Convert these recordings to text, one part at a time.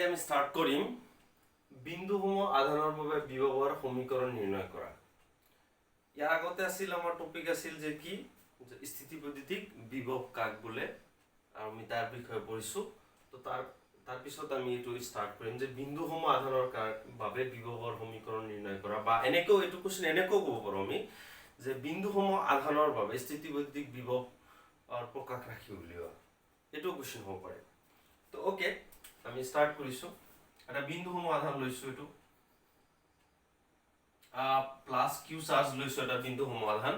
এতিয়া আমি স্টাৰ্ট কৰিম বিন্দুসমূহ আধানৰ বাবে বিভৱৰ সমীকৰণ নিৰ্ণয় কৰা। ইয়াৰ আগতে আছিল আমাৰ টপিক আছিল যে কি স্থিতিবৈদ্যুতিক বিভৱ কাক বোলে আৰু আমি তাৰ বিষয়ে পঢ়িছো। তো তাৰ পিছত আমি এইটো স্টাৰ্ট কৰিম যে বিন্দুসমূহ আধানৰ বাবে বিভৱৰ সমীকৰণ নিৰ্ণয় কৰা, বা এনেকৈ এইটো কোৱেশ্চন এনেকৈ ক'ব পাৰো আমি যে বিন্দুসমূহ আধানৰ বাবে স্থিতিবৈদ্যুতিক বিভৱ প্ৰকাশ ৰাখি উলিওৱা, এইটো কোৱেশ্চন হ'ব পাৰে। তো ওকে, আমি স্টাৰ্ট কৰিছো। এটা বিন্দুসমূহ আধান লৈছো, এইটো প্লাস কিউ চাৰ্জ লৈছো এটা বিন্দুসমূহ আধান,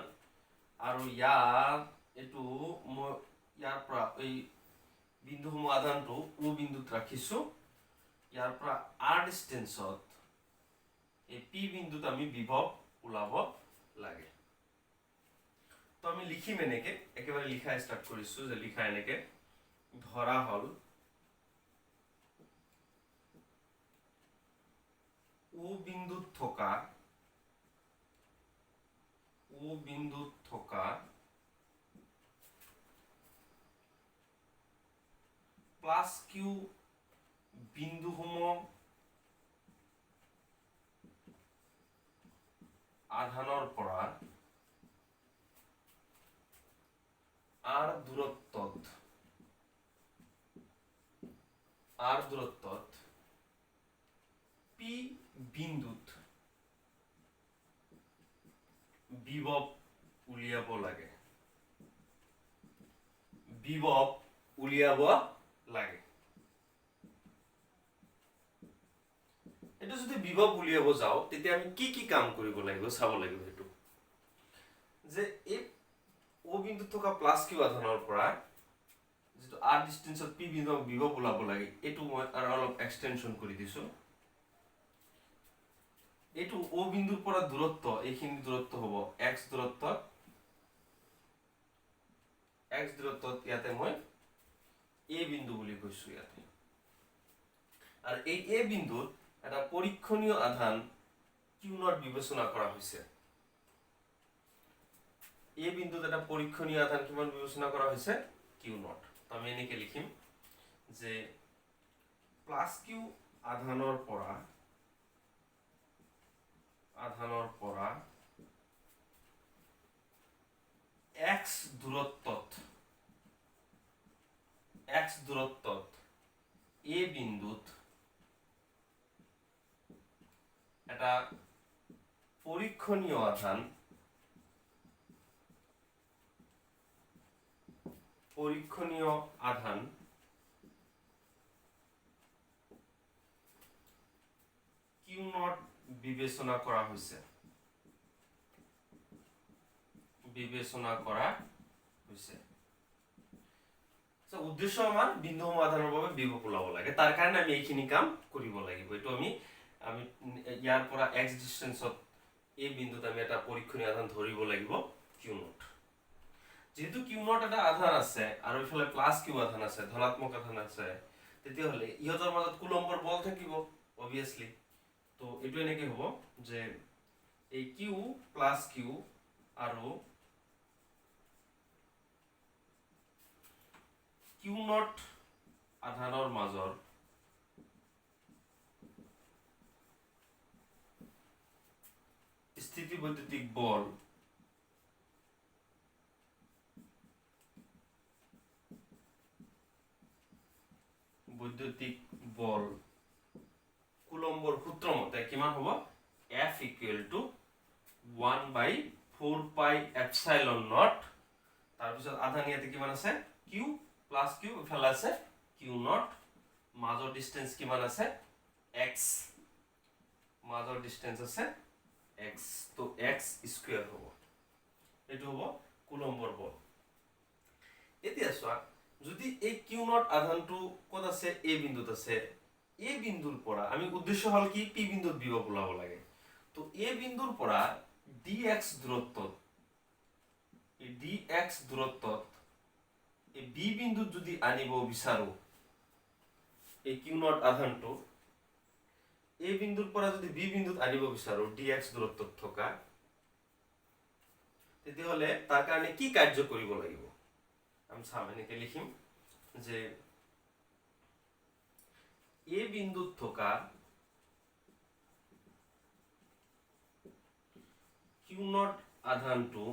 আৰু এইটো মই ইয়াৰ পৰা এই বিন্দুসমূহ আধানটো ও বিন্দুত ৰাখিছো। ইয়াৰ পৰা আৰ ডিস্টেন্সত এই পি বিন্দুত আমি বিভৱ ওলাব লাগে। তো আমি লিখিম এনেকে, একেবাৰে লিখা স্টাৰ্ট কৰিছো যে লিখা এনেকে ধৰা হল ও বিন্দুত থকা প্লাস কিউ বিন্দুসমূহ আধানৰ পৰা আৰ দূৰত্বত পি বিন্দুত বিভৱ উলিয়াব লাগে। এইটো যদি বিভৱ উলিয়াব যাও তেতিয়া আমি কি কি কাম কৰিব লাগিব চাব লাগিব। সেইটো যে এই ও বিন্দুত থকা প্লাস কিউ আধানৰ পৰা যেটো আৰ ডিস্টেন্সত পি বিন্দুক বিভৱ ওলাব লাগে, এইটো মই আৰু অলপ এক্সটেনশন কৰি দিছো। এইটো ও বিন্দুৰ পৰা দূৰত্ব, এইখিনি দূৰত্ব হ'ব x দূৰত্বত ইয়াতে মই এ বিন্দু বুলি কৈছো ইয়াতে। আৰু এই এ বিন্দুত এটা পৰীক্ষণীয় আধান কিউ নট বিবেচনা কৰা হৈছে। এ বিন্দুত এটা পৰীক্ষণীয় আধান কিমান বিবেচনা কৰা হৈছে? Q naught. তো আমি এনেকে লিখিম যে প্লাস কিউ আধানৰ পৰা x দূৰত্বত এ বিন্দুত এটা পৰীক্ষণীয় আধান কিউ নট বিবেচনা কৰা হৈছে। উদ্দেশ্য আমাৰ বিন্দুসমূহ আধানৰ বাবে বিভৱ ওলাব লাগে, তাৰ কাৰণে আমি এইখিনি কাম কৰিব লাগিব। এইটো আমি ইয়াৰ পৰা x ডিস্টেন্সত এই বিন্দুত আমি এটা পৰীক্ষণীয় আধান ধৰিব লাগিব কিউ নট। যেহেতু কিউ নট এটা আধান আছে আৰু ইফালে প্লাস কিউ আধান আছে, ধনাত্মক আধান আছে, তেতিয়াহ'লে ইহঁতৰ মাজত কুলম্বৰ বল থাকিব অবভিয়াসলি। তো এইটো এনেকে হ'ব যে এই কিউ প্লাস কিউ আৰু কিউ নট আধানৰ মাজৰ স্থিতিবৈদ্যুতিক বল কুলম্বৰ সূত্ৰ মতে কিমান হ'ব? F = 1/4πε0। তাৰপিছত আধান ইয়াতে কিমান আছে? কিউ প্লাস কিউ, ইফালে আছে কিউ নট, মাজৰ ডিস্টেন্স কিমান আছে? x, মাজৰ ডিস্টেন্স আছে x। তো x স্কয়াৰ হ'ব, এইটো হ'ব কুলম্বৰ বল। এতিয়া চোৱা, যদি এই কিউ নট আধানটো ক'ত আছে? এ বিন্দুত আছে। এ বিন্দুৰ পৰা আমি উদ্দেশ্য হল কি পি বিন্দুত বিভৱ ওলাব লাগে। তো এ বিন্দুৰ পৰা dx দূৰত্বত এই বি বিন্দুত যদি আনিব বিচাৰো এই কিউ নট আধানটো, এ বিন্দুৰ পৰা যদি বি বিন্দুত আনিব বিচাৰো dx দূৰত্বত থকা, তেতিয়াহ'লে তাৰ কাৰণে কি কাৰ্য কৰিব লাগিব? আমি চাম, এনেকে লিখিম যে এ বিন্দুত থকা কিউ নট আধানটো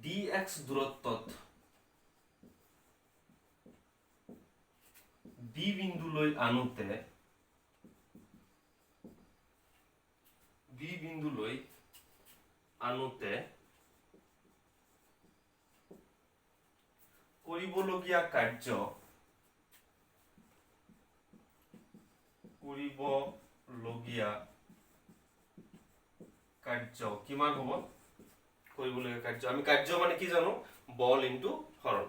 dx দূৰত্বত বি বিন্দুলৈ আনোতে কৰিবলগীয়া কাৰ্য কিমান হ'ব? কৰিবলগীয়া কাৰ্য আমি কাৰ্য মানে কি জানো? বল ইনটু হৰণ।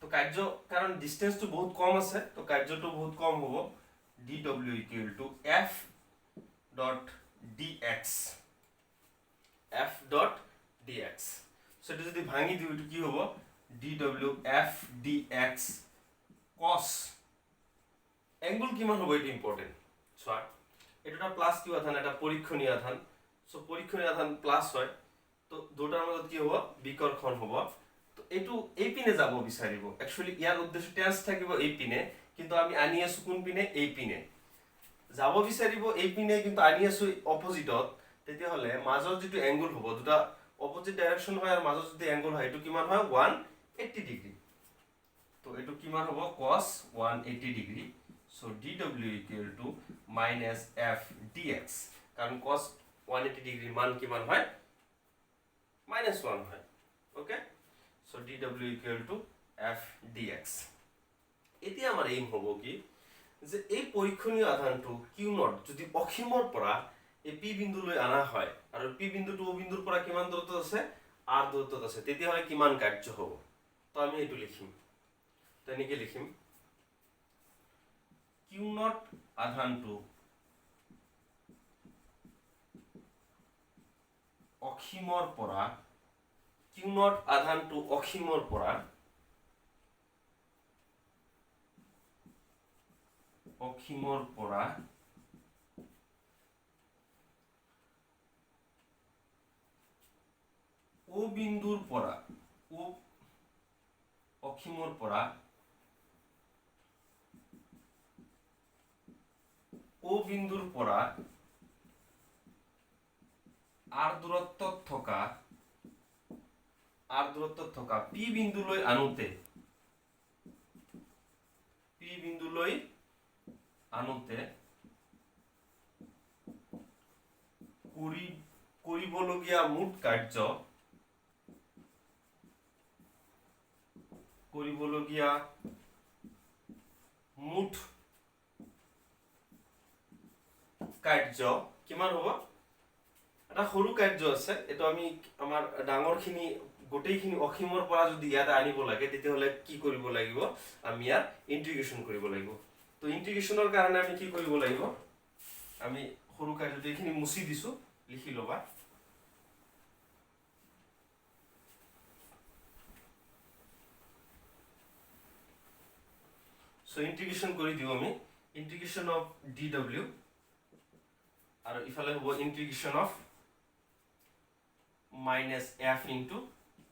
তো কাৰ্য কাৰণ ডিসটেন্সটো বহুত কম আছে, তো কাৰ্যটো বহুত কম হ'ব। dw equal to f dot dx so এটা যদি ভাঙি দিও এটা কি হ'ব? dw f dx cos angle কিমান হ'ব? এটা ইম্পর্টেন্ট। সো এটা প্লাস কিউ আধান, এটা পরীক্ষণীয় আধান। সো পরীক্ষণীয় আধান প্লাস হয়, তো দুটার মধ্যে কি হ'ব? বিকর্ষণ হ'ব। তো এইটো এই পিনে যাব বিচাৰিব। একচুয়ালি ইয়াৰ উদ্দেশ্য টেন্স থাকিব এই পিনে, কিন্তু আমি আনি আছো কোন পিনে? এই পিনে যাব বিচাৰিব এই পিনে, কিন্তু আনি আছো অপোজিটত। তেতিয়া হলে মাজৰ যেটো অ্যাঙ্গেল হ'ব, দুটা অপোজিট ডাইৰেকশন হয় আৰ মাজৰ যেটো অ্যাঙ্গেল হয়, এটো কিমান হয়? 180 ডিগ্রি। তো এটো কিমান হ'ব? cos 180 degree. So dw equal to minus f dx, কারণ cos 180 ডিগ্রির মান কিমান হয়? -1 হয়। Okay, so dw equal to f dx। এতিয়া আমাৰ এইম হ'ব কি যে এই পৰীক্ষণীয় আধানটো কিউ নট যদি অসীমৰ পৰা এই পি বিন্দুলৈ আনা হয় আৰু পি বিন্দুটো ও বিন্দুৰ পৰা কিমান দূৰত্বত আছে? r দূৰত্বত আছে, তেতিয়াহ'লে কিমান কাৰ্য হ'ব? তো আমি এইটো লিখিম, তেনেকৈ লিখিম কিউ নট আধানটো অসীমৰ পৰা ও বিন্দুৰ পৰা r দূৰত্বত থকা পি বিন্দুলৈ আনোতে কৰিবলগীয়া মুঠ কাৰ্য কিমান হ'ব? এটা সৰু কাৰ্য আছে, এটো আমি আমাৰ ডাঙৰখিনি গোটেইখিনি অসীমৰ পৰা যদি ইয়াতে আনিব লাগে, তেতিয়াহ'লে কি কৰিব লাগিব? আমি ইয়াৰ ইন্টিগ্ৰেশন কৰিব লাগিব। তো ইন্টিগ্ৰেশনৰ কাৰণে আমি কি কৰিব লাগিব? আমি সৰু কাৰ্যটো এইখিনি মুছি দিছো, লিখি লবা। সো ইন্টিগ্ৰেশন কৰি দিও আমি। ইন্টিগ্ৰেশন অফ dw আৰু ইফালে হ'ব ইন্টিগ্ৰেশন of minus f into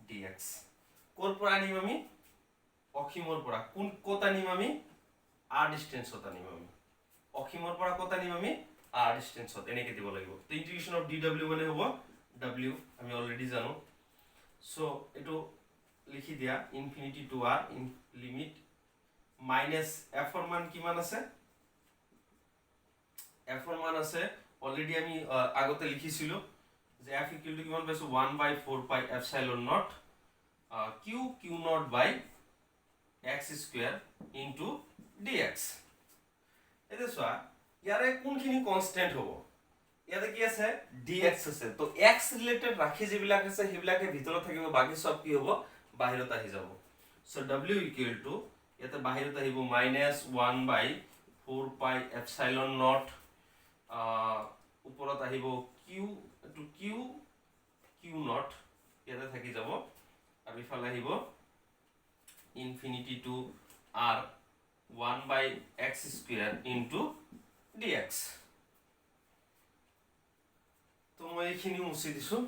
dx। কোৰ পৰা আনিম আমি? অসীমৰ পৰা। ক'ত আনিম আমি? r ডিসটেন্সত আনিম আমি। অসীমৰ পৰা ক'ত আনিম আমি? r ডিসটেন্সত। এনেকৈ দিব লাগিব। তো ইন্টিগ্রেশন অফ dw মানে হ'ব w, আমি অলরেডি জানো। সো এটো লিখি দিয়া, infinity to r in limit minus f এর মান কিমান আছে? f এর মান আছে অলরেডি আমি আগতে লিখিছিল যে f ইকুয়াল টু কিমান পাইছো? 1/4 pi epsilon not q naught by x square into dx। এটা সোয়া ইয়ারে কোনখিনি কনস্ট্যান্ট হ'ব? ইয়াতে কি আছে? dx আছে। তো x রিলেটেড রাখি যেবিলাক আছে হেবিলাকে ভিতৰত থাকিব, বাকি সব কি হ'ব? বাহিৰত আহি যাব। সো w ইকুয়াল টু ইয়াতে বাহিৰত আহিব -1/4 পাই এপসাইলন নট, ওপৰত আহিব q নট, ইয়াতে থাকি যাব, আৰু ইফালে আহিব infinity to r 1/x square into dx। তো মই এইখিনি মুছি দিছো।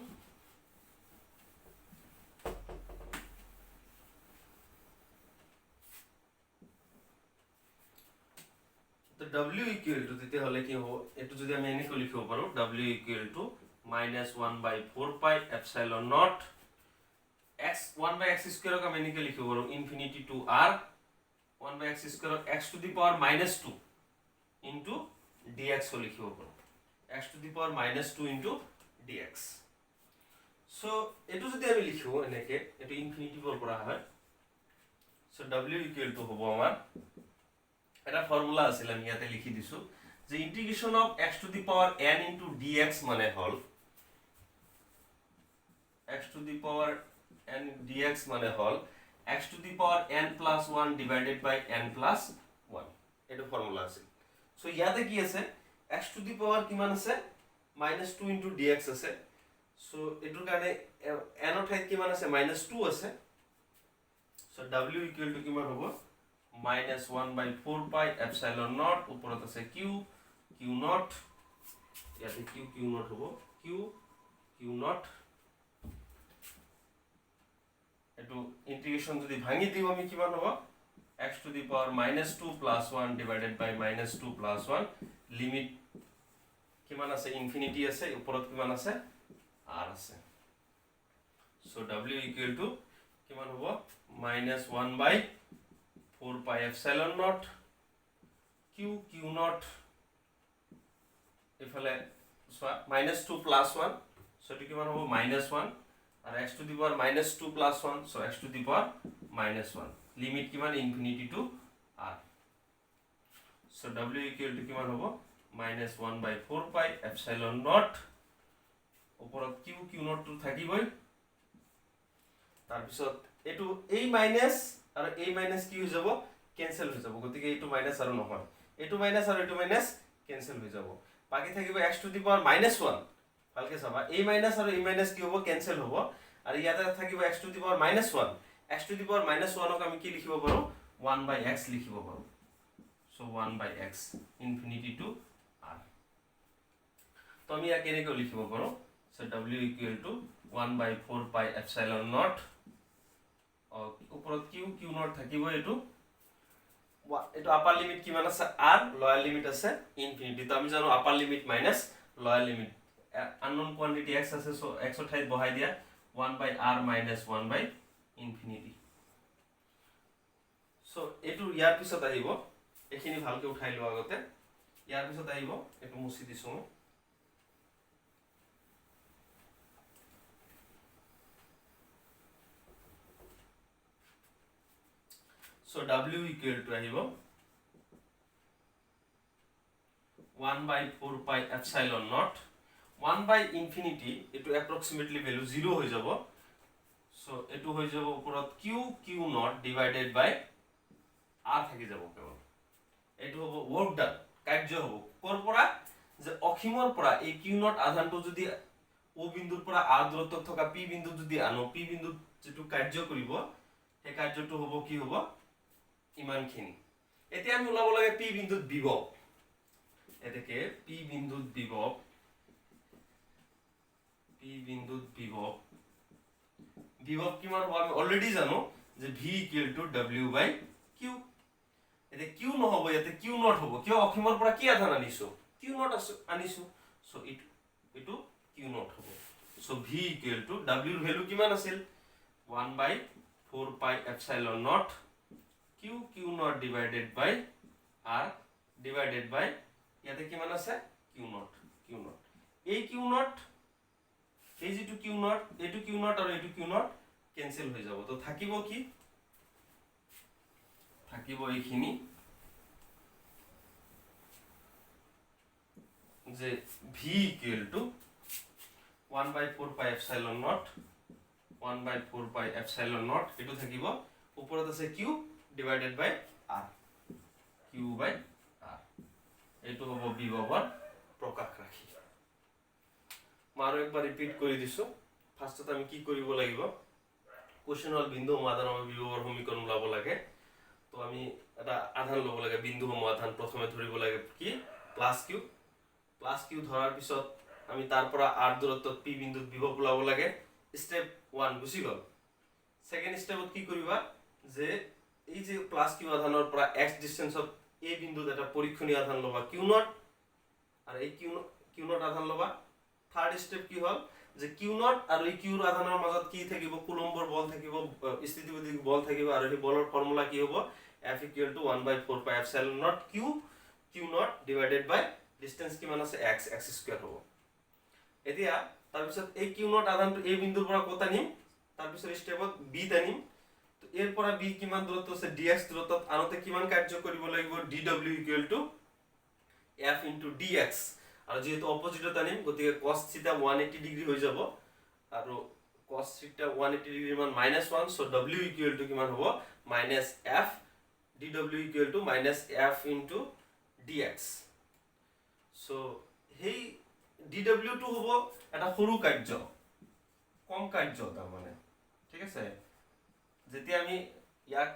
w ইকুৱেল টু তেতিয়া হলে কি হ'ব এটো যদি আমি এনেকৈ লিখিব পাৰো w equal two -1/4 pi epsilon not x 1/x স্কয়াৰক আমি এনেকৈ লিখিব পাৰো infinity to r 1/x স্কয়াৰক x to the power -2 into dx লিখিব পাৰো x to the power -2 into dx so এটো যদি আমি লিখো এনেকৈ এটো ইনফিনিটি পৰ পৰা হয় সো w ইকুৱেল টু হ'ব আমাৰ এটা ফৰ্মুলা আছিল আমি ইয়াতে লিখি দিছো যে integration of x to the power n into dx মানে হল x to the power n dx মানে হল x to the power n plus 1 divided by n plus 1 এটো ফৰ্মুলা আছিল সো ইয়াতে কি আছে x টু দি পাৱাৰ কিমান আছে -2 into dx আছে সো এটোৰ কাৰণে n ৰ ঠাইত কিমান আছে -2 আছে সো w ইকুৱেল টু কিমান হ'ব -1/4 পাই এপসাইলন নট ওপৰত আছে q নট ইয়াতে q নট হ'ব q নট এটো ইন্টিগ্ৰেশন যদি ভাঙি দিও আমি কিমান হ'ব x to the power -2 plus 1 divided by -2 plus 1 limit কিমান আছে ইনফিনিটি আছে ওপৰত কিমান আছে r আছে সো w ইকুৱেল টু কিমান হ'ব -1/4 pi epsilon not q not এফালে -2 plus 1 সো এটো কিমান হ'ব -1 আর x to the power -2 plus 1 so x to the power -1 limit কিমান infinity to r so w equal to কিমান হ'ব -1/4 পাই এপসাইলন নট ওপৰত q নট টু থাকিবই তাৰ পিছত এটো এই মাইনাস আৰু এই মাইনাস কি হৈ যাব ক্যান্সেল হৈ যাব গতিকে এটো মাইনাস আৰু নহয় এটো মাইনাস আৰু এটো মাইনাস ক্যান্সেল হৈ যাব বাকি থাকিব x টু দি পাওয়ার -1 ভালকে চাবা এই মাইনাস আৰু এই মাইনাস কি হ'ব ক্যান্সেল হ'ব আৰু ইয়াতে থাকিব x to the power -1 x to the power -1 ক আমি কি লিখিব পাৰো 1/x লিখিব পাৰো so 1/x infinity to r তো আমি ইয়াক কেনেকৈ লিখিব পাৰো so w equal two 1/4 pi epsilon nought ওপৰত q নট থাকিব এটো আপাৰ লিমিট কিমান আছে r লোয়াৰ লিমিট আছে ইনফিনিটি তো আমি জানো upper limit minus lower limit unknown quantity x আছে সো x ৰ ঠাইত বহাই দিয়া 1/r minus 1/infinity সো এটো ইয়াৰ পিছত আহিব এখিনি ভালকে উঠাই লোৱা আগতে ইয়াৰ পিছত আহিব এটো মুছি দিছো সো w ইকুৱেল টু আহিব 1/4 পাই এপসাইলন নট 1/infinity এটো approximately value 0 হৈ যাব সো এটো হৈ যাব ওপৰত q not divided by r থাকি যাব কেৱল এটো হ'ব ওয়াৰ্ক ডান কাৰ্য হ'ব কোৰ পৰা যে অখিমৰ পৰা এই q নট আধানটো যদি o বিন্দুৰ পৰা r দূৰত্বত থকা p বিন্দু যদি আনো p বিন্দুত যেটো কাৰ্য কৰিব সেই কাৰ্যটো হ'ব কি হ'ব ইমানখিনি এতিয়া আমি ওলাব লাগে p বিন্দুত বিভৱ এতেকে p বিন্দুত বিভৱ p বিন্দুত বিভৱ কিমান হ'ব আমি অলৰেডি জানো যে v w/q এতে q নহব ইয়াতে q নট হ'ব কিয় অখিমৰ পৰা কি আধান আনিছো q নট আনিছো সো এটো q নট হ'ব সো v w ৰ ভ্যালু কিমান আছিল 1/4 pi epsilon not q not divided by r divided by ইয়াতে কিমান আছে q নট এই q নট এই যেটো q নট এটো q নট আৰু এটো q নট ক্যান্সেল হৈ যাব তো থাকিব কি থাকিব এইখিনি যে v equal to 1/4 pi epsilon not 1/4 pi epsilon not এটো থাকিব ওপৰত আছে q divided by r q/r এটো হ'ব বিভৱৰ প্ৰকাশ ৰাখি মাৰো একবাৰ ৰিপিট কৰি দিছো ফাৰ্স্টত আমি কি কৰিব লাগিব কোশ্চেন হল বিন্দু সমাধানৰ বিভৱৰ সমীকৰণ লাভ লাগে তো আমি এটা আধান লব লাগে বিন্দু সমাধান প্ৰথমে ধৰিব লাগে কি প্লাস q ধৰাৰ পিছত আমি তাৰ পৰা r দূৰত্বত p বিন্দুত বিভৱ লাভ লাগে স্টেপ 1 গুছি গল সেকেন্ড স্টেপত কি কৰিবা যে এই যে প্লাস q আধানৰ পৰা x ডিসটেন্সত এই বিন্দুত এটা পৰীক্ষণীয় আধান ল'বা কিউ নট আৰু এই কিউ নট আধান ল'বা থাৰ্ড স্টেপ কি হ'ল যে কিউ নট আৰু এই কিউৰ আধানৰ মাজত কি থাকিব কুলম্বৰ বল থাকিব স্থিতিবিধিক বল থাকিব আৰু এই বলৰ ফৰ্মুলা কি হ'ব F equal to 1/4 pi epsilon naught q naught divided by distance কিমান আছে x square হ'ব এতিয়া তাৰপিছত এই q naught আধানটো এই বিন্দুৰ পৰা কত আনিম তাৰপিছত স্টেপত b ত আনিম তো এৰ পৰা b কিমান দূৰত্ব আছে dx দূৰত্বত আনতে কিমান কাৰ্য কৰিব লাগিব dw equal to f into dx আৰু যেহেতু অপজিটত আনিম গতিকে cos θ 180 ডিগ্ৰী হৈ যাব আৰু cos θ 180 ডিগ্ৰীৰ মান -1 so w equal to কিমান হ'ব -f dw equal to -f into dx so hey dw টো হ'ব এটা সৰু কাৰ্য কম কাৰ্য তাৰ মানে ঠিক আছে যেতিয়া আমি ইয়াক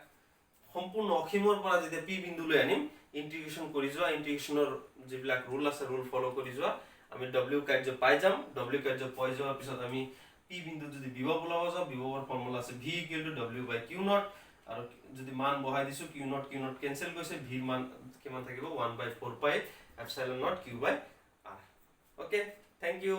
সম্পূৰ্ণ অসীমৰ পৰা যেতিয়া p বিন্দুলৈ আনিম ইন্টিগ্ৰেশন কৰি যোৱা ইন্টিগ্ৰেশনৰ যিবিলাক ৰুল আছে ৰুল ফলো কৰি যোৱা আমি w কাৰ্য পাই যাম w কাৰ্য পাই যোৱাৰ পিছত আমি p বিন্দু যদি বিভব ওলাব যাও বিভবৰ ফৰ্মুলা আছে v equal to w by q naught আৰু যদি মান বহাই দিছো q naught ক্যান্সেল গৈছে v মান কিমান থাকিব 1/4 pi epsilon naught q by r okay thank you